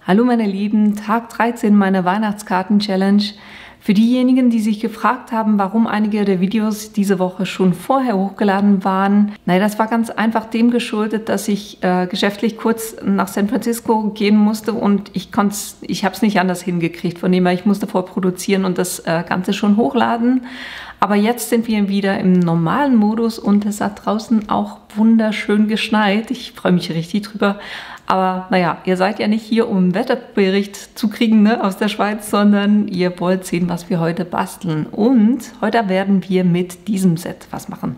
Hallo meine Lieben, Tag 13 meiner Weihnachtskarten-Challenge. Für diejenigen, die sich gefragt haben, warum einige der Videos diese Woche schon vorher hochgeladen waren, naja, das war ganz einfach dem geschuldet, dass ich geschäftlich kurz nach San Francisco gehen musste und ich habe es nicht anders hingekriegt, von dem her, ich musste vorproduzieren und das Ganze schon hochladen. Aber jetzt sind wir wieder im normalen Modus und es hat draußen auch wunderschön geschneit. Ich freue mich richtig drüber. Aber naja, ihr seid ja nicht hier, um einen Wetterbericht zu kriegen, ne, aus der Schweiz, sondern ihr wollt sehen, was wir heute basteln. Und heute werden wir mit diesem Set was machen.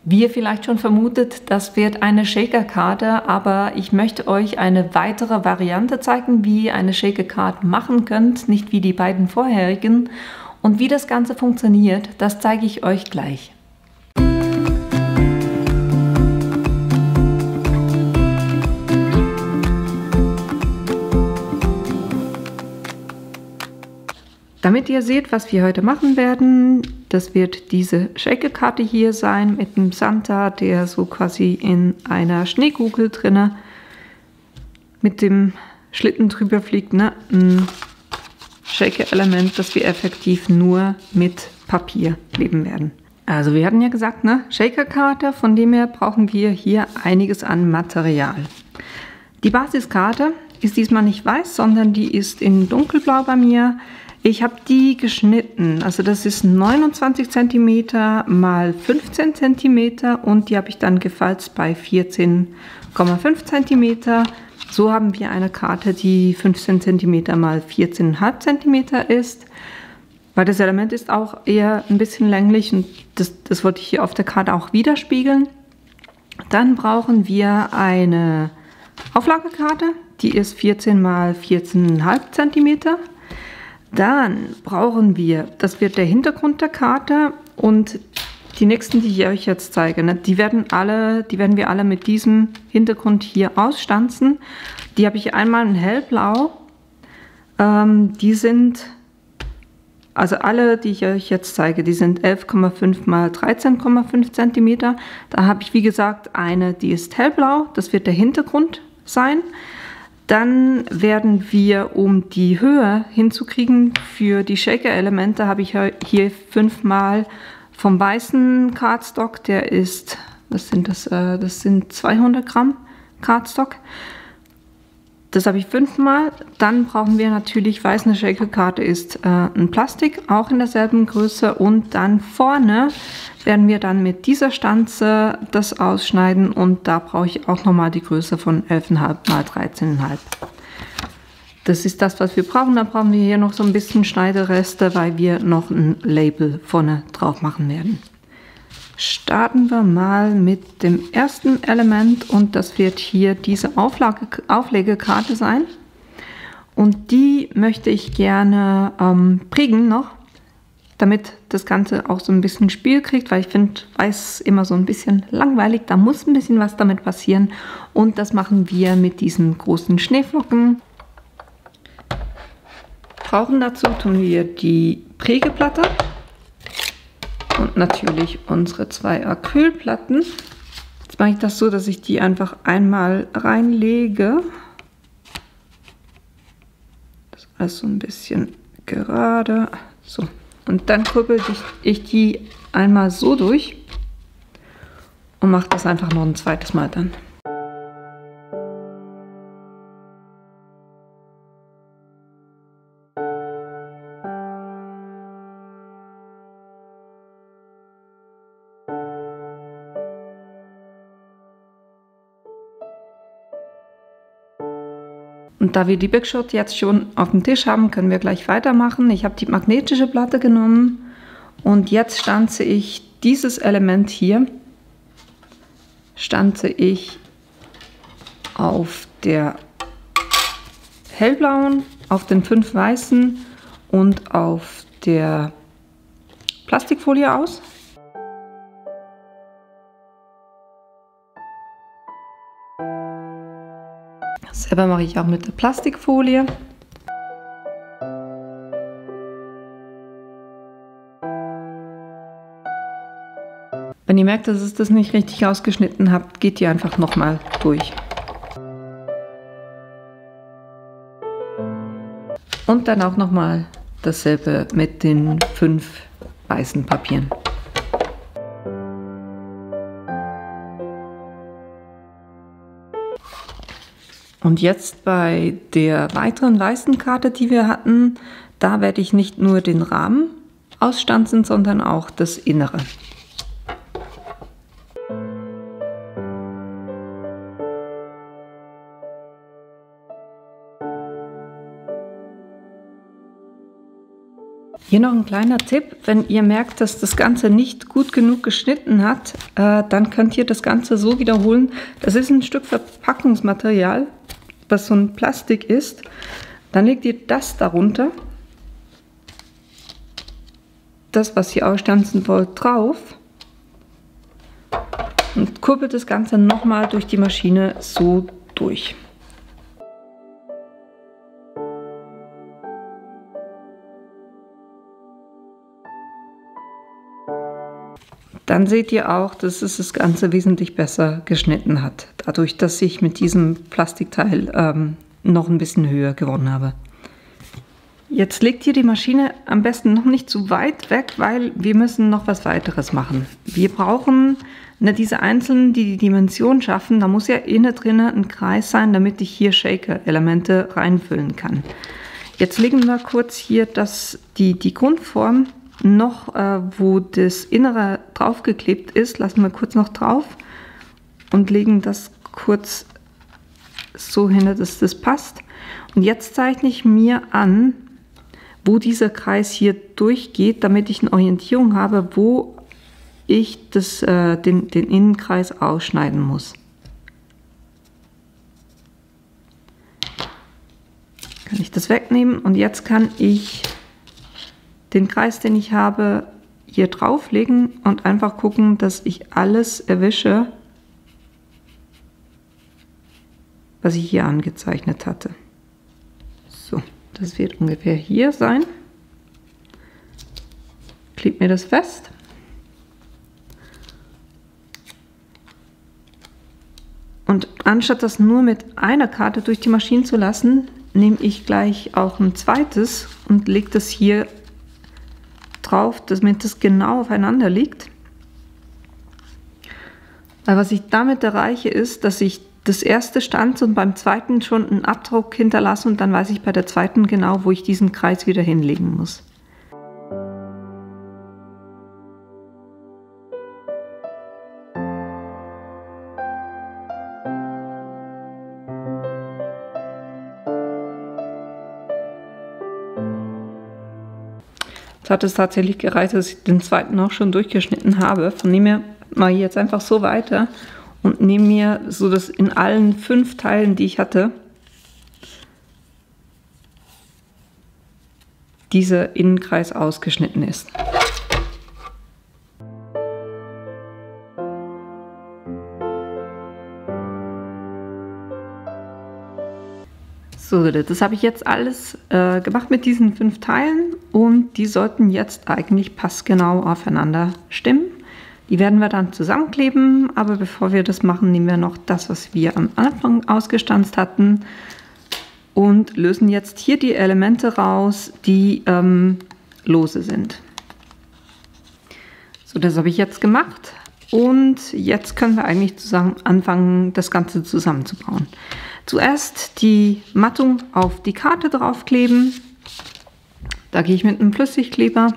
Wie ihr vielleicht schon vermutet, das wird eine Shaker-Karte, aber ich möchte euch eine weitere Variante zeigen, wie ihr eine Shaker-Karte machen könnt, nicht wie die beiden vorherigen. Und wie das Ganze funktioniert, das zeige ich euch gleich. Damit ihr seht, was wir heute machen werden, das wird diese Shaker-Karte hier sein mit dem Santa, der so quasi in einer Schneekugel drinne mit dem Schlitten drüber fliegt, ne? Ein Shaker-Element, das wir effektiv nur mit Papier kleben werden. Also wir hatten ja gesagt, ne, Shaker-Karte, von dem her brauchen wir hier einiges an Material. Die Basiskarte ist diesmal nicht weiß, sondern die ist in dunkelblau bei mir. Ich habe die geschnitten, also das ist 29 cm mal 15 cm und die habe ich dann gefalzt bei 14,5 cm. So haben wir eine Karte, die 15 cm mal 14,5 cm ist. Weil das Element ist auch eher ein bisschen länglich und das wollte ich hier auf der Karte auch widerspiegeln. Dann brauchen wir eine Auflagekarte, die ist 14 mal 14,5 cm. Dann brauchen wir, das wird der Hintergrund der Karte und die nächsten, die ich euch jetzt zeige, ne, die werden wir alle mit diesem Hintergrund hier ausstanzen. Die habe ich einmal in hellblau. Die sind, also alle, die ich euch jetzt zeige, die sind 11,5 mal 13,5 cm. Da habe ich, wie gesagt, eine, die ist hellblau. Das wird der Hintergrund sein. Dann werden wir, um die Höhe hinzukriegen, für die Shaker-Elemente habe ich hier 5 mal vom weißen Cardstock, der ist, was sind das? Das sind 200 Gramm Cardstock. Das habe ich 5 mal. Dann brauchen wir natürlich, weiß eine Shaker-Karte ist ein Plastik, auch in derselben Größe. Und dann vorne werden wir dann mit dieser Stanze das ausschneiden. Und da brauche ich auch nochmal die Größe von 11,5 mal 13,5. Das ist das, was wir brauchen. Dann brauchen wir hier noch so ein bisschen Schneidereste, weil wir noch ein Label vorne drauf machen werden. Starten wir mal mit dem ersten Element und das wird hier diese Auflegekarte sein. Und die möchte ich gerne prägen noch, damit das Ganze auch so ein bisschen Spiel kriegt, weil ich finde weiß immer so ein bisschen langweilig. Da muss ein bisschen was damit passieren und das machen wir mit diesen großen Schneeflocken. Dazu tun wir die Prägeplatte und natürlich unsere 2 Acrylplatten. Jetzt mache ich das so, dass ich die einfach einmal reinlege. Das ist alles so ein bisschen gerade. So. Und dann kurbel ich die einmal so durch und mache das einfach noch ein zweites Mal dann. Und da wir die Big Shot jetzt schon auf dem Tisch haben, können wir gleich weitermachen. Ich habe die magnetische Platte genommen und jetzt stanze ich dieses Element hier, auf der hellblauen, auf den 5 weißen und auf der Plastikfolie aus. Selber mache ich auch mit der Plastikfolie. Wenn ihr merkt, dass ihr das nicht richtig ausgeschnitten habt, geht ihr einfach nochmal durch. Und dann auch nochmal dasselbe mit den 5 weißen Papieren. Und jetzt bei der weiteren weißen Karte, die wir hatten, da werde ich nicht nur den Rahmen ausstanzen, sondern auch das Innere. Hier noch ein kleiner Tipp: Wenn ihr merkt, dass das Ganze nicht gut genug geschnitten hat, dann könnt ihr das Ganze so wiederholen. Das ist ein Stück Verpackungsmaterial, was so ein Plastik ist. Dann legt ihr das darunter, das, was ihr ausstanzen wollt, drauf und kurbelt das Ganze nochmal durch die Maschine so durch. Dann seht ihr auch, dass es das Ganze wesentlich besser geschnitten hat, dadurch, dass ich mit diesem Plastikteil noch ein bisschen höher gewonnen habe. Jetzt legt ihr die Maschine am besten noch nicht zu weit weg, weil wir müssen noch was weiteres machen. Wir brauchen diese einzelnen, die die Dimension schaffen. Da muss ja innen drin ein Kreis sein, damit ich hier Shaker-Elemente reinfüllen kann. Jetzt legen wir kurz hier die Grundform noch, wo das Innere draufgeklebt ist, lassen wir kurz noch drauf und legen das kurz so hin, dass das passt. Und jetzt zeichne ich mir an, wo dieser Kreis hier durchgeht, damit ich eine Orientierung habe, wo ich den Innenkreis ausschneiden muss. Kann ich das wegnehmen und jetzt kann ich den Kreis, den ich habe, hier drauflegen und einfach gucken, dass ich alles erwische, was ich hier angezeichnet hatte. So, das wird ungefähr hier sein. Klebe mir das fest. Und anstatt das nur mit einer Karte durch die Maschine zu lassen, nehme ich gleich auch ein zweites und lege das hier drauf, damit es genau aufeinander liegt. Weil was ich damit erreiche, ist, dass ich das erste stanze und beim zweiten schon einen Abdruck hinterlasse und dann weiß ich bei der zweiten genau, wo ich diesen Kreis wieder hinlegen muss. Es hat es tatsächlich gereicht, dass ich den zweiten auch schon durchgeschnitten habe. Von dem her mache ich jetzt einfach so weiter und nehme mir so, dass in allen 5 Teilen, die ich hatte, dieser Innenkreis ausgeschnitten ist. So, das habe ich jetzt alles gemacht mit diesen 5 Teilen und die sollten jetzt eigentlich passgenau aufeinander stimmen. Die werden wir dann zusammenkleben, aber bevor wir das machen, nehmen wir noch das, was wir am Anfang ausgestanzt hatten und lösen jetzt hier die Elemente raus, die lose sind. So, das habe ich jetzt gemacht und jetzt können wir eigentlich zusammen anfangen, das Ganze zusammenzubauen. Zuerst die Mattung auf die Karte draufkleben. Da gehe ich mit einem Flüssigkleber.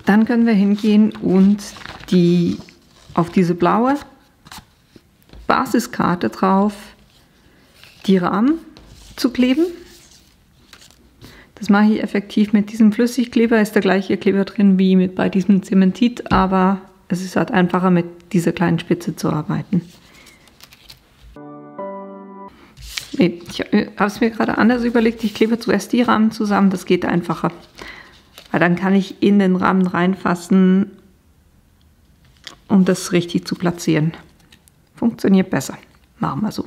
Dann können wir hingehen und auf diese blaue Basiskarte drauf die Rahmen zu kleben. Das mache ich effektiv mit diesem Flüssigkleber. Ist der gleiche Kleber drin wie bei diesem Zementit, aber es ist halt einfacher, mit dieser kleinen Spitze zu arbeiten. Nee, ich habe es mir gerade anders überlegt. Ich klebe zuerst die Rahmen zusammen, das geht einfacher. Weil dann kann ich in den Rahmen reinfassen um das richtig zu platzieren. Funktioniert besser. Machen wir so.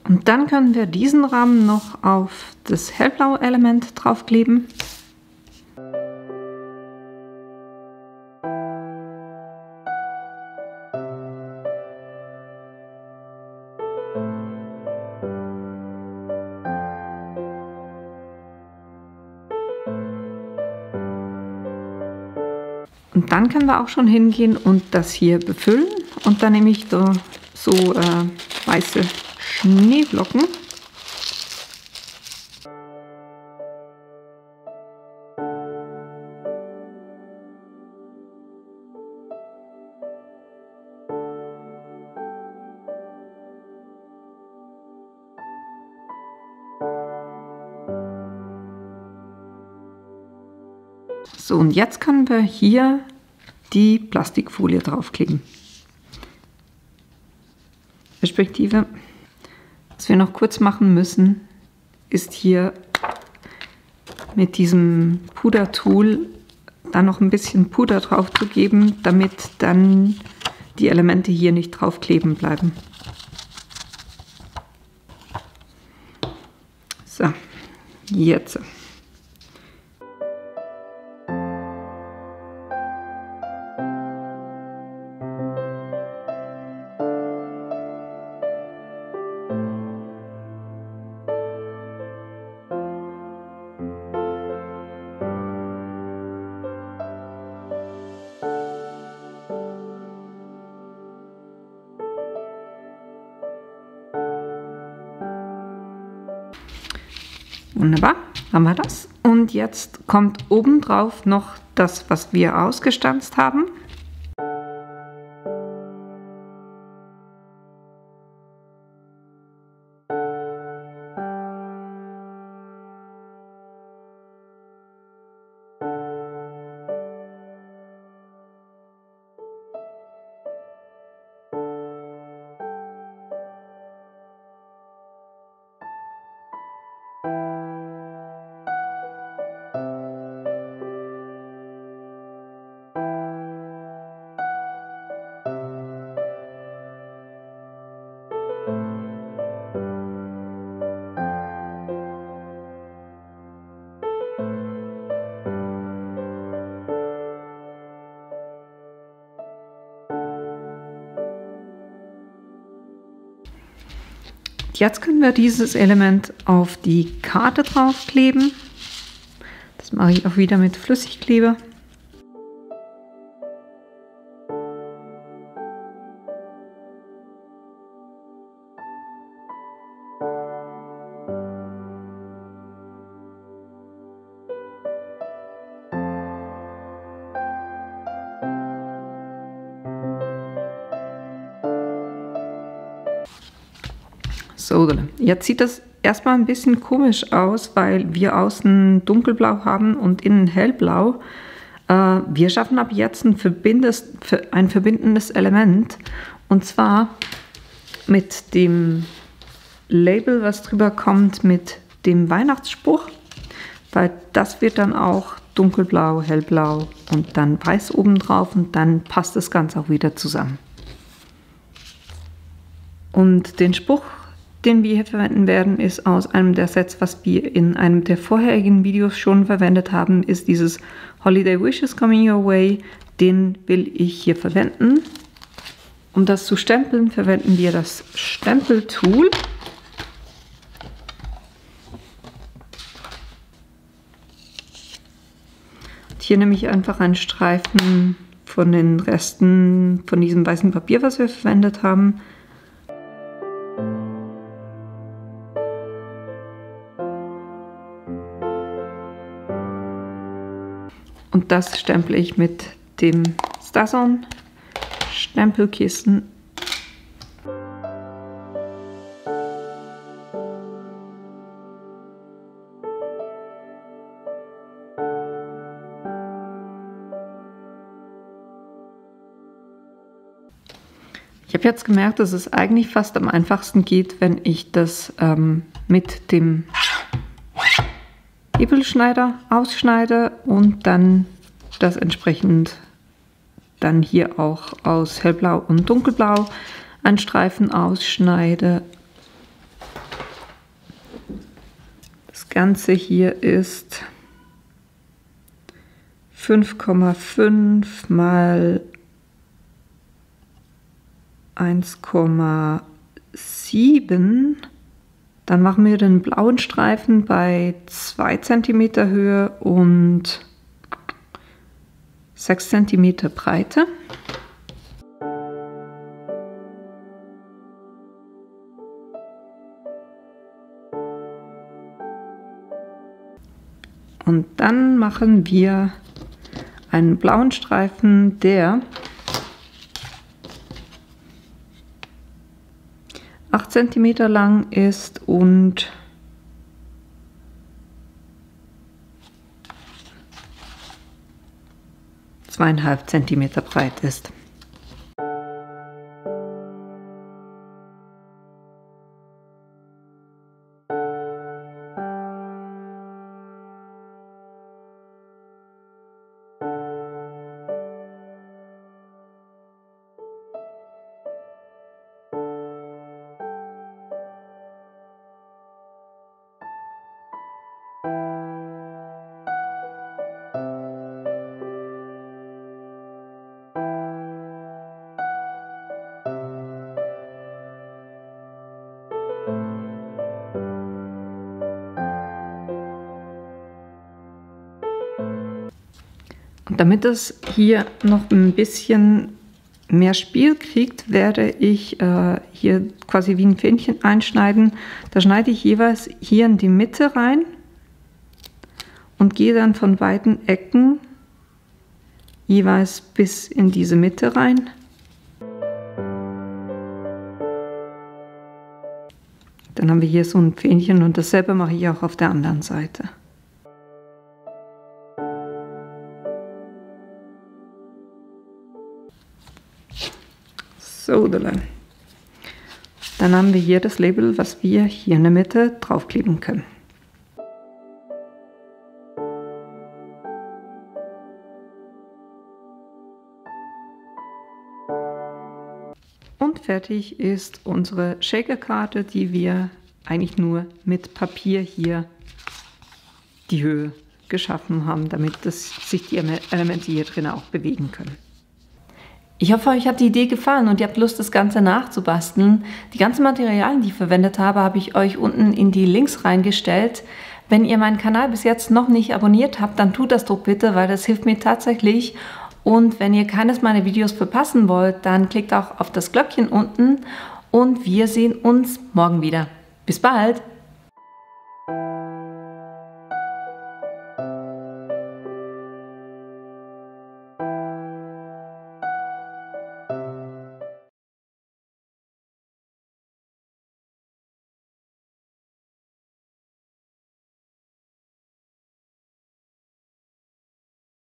Und dann können wir diesen Rahmen noch auf das hellblaue Element draufkleben. Und dann können wir auch schon hingehen und das hier befüllen. Und dann nehme ich so weiße Schneeflocken. So, und jetzt können wir hier die Plastikfolie draufkleben. Respektive, was wir noch kurz machen müssen, ist hier mit diesem Pudertool dann noch ein bisschen Puder drauf zu geben, damit dann die Elemente hier nicht drauf kleben bleiben. So, jetzt. Wunderbar, haben wir das. Und jetzt kommt obendrauf noch das, was wir ausgestanzt haben. Jetzt können wir dieses Element auf die Karte draufkleben. Das mache ich auch wieder mit Flüssigkleber. So, jetzt sieht das erstmal ein bisschen komisch aus, weil wir außen dunkelblau haben und innen hellblau. Wir schaffen ab jetzt ein verbindendes Element, und zwar mit dem Label, was drüber kommt, mit dem Weihnachtsspruch, weil das wird dann auch dunkelblau, hellblau und dann weiß oben drauf, und dann passt das Ganze auch wieder zusammen. Und den Spruch, den wir hier verwenden werden, ist aus einem der Sets, was wir in einem der vorherigen Videos schon verwendet haben, ist dieses Holiday Wishes Coming Your Way. Den will ich hier verwenden. Um das zu stempeln, verwenden wir das Stempeltool. Und hier nehme ich einfach einen Streifen von den Resten von diesem weißen Papier, was wir verwendet haben. Und das stemple ich mit dem StarZone Stempelkissen. Ich habe jetzt gemerkt, dass es eigentlich fast am einfachsten geht, wenn ich das mit dem Hebelschneider ausschneide und dann das entsprechend dann hier auch aus hellblau und dunkelblau einen Streifen ausschneide. Das Ganze hier ist 5,5 mal 1,7. Dann machen wir den blauen Streifen bei 2 cm Höhe und 6 cm Breite. Und dann machen wir einen blauen Streifen, der 8 cm lang ist und 2,5 cm breit ist. Und damit es hier noch ein bisschen mehr Spiel kriegt, werde ich hier quasi wie ein Fähnchen einschneiden. Da schneide ich jeweils hier in die Mitte rein und gehe dann von beiden Ecken jeweils bis in diese Mitte rein. Dann haben wir hier so ein Fähnchen und dasselbe mache ich auch auf der anderen Seite. So, dann haben wir hier das Label, was wir hier in der Mitte draufkleben können. Und fertig ist unsere Shakerkarte, die wir eigentlich nur mit Papier hier die Höhe geschaffen haben, damit sich die Elemente hier drin auch bewegen können. Ich hoffe, euch hat die Idee gefallen und ihr habt Lust, das Ganze nachzubasteln. Die ganzen Materialien, die ich verwendet habe, habe ich euch unten in die Links reingestellt. Wenn ihr meinen Kanal bis jetzt noch nicht abonniert habt, dann tut das doch bitte, weil das hilft mir tatsächlich. Und wenn ihr keines meiner Videos verpassen wollt, dann klickt auch auf das Glöckchen unten und wir sehen uns morgen wieder. Bis bald!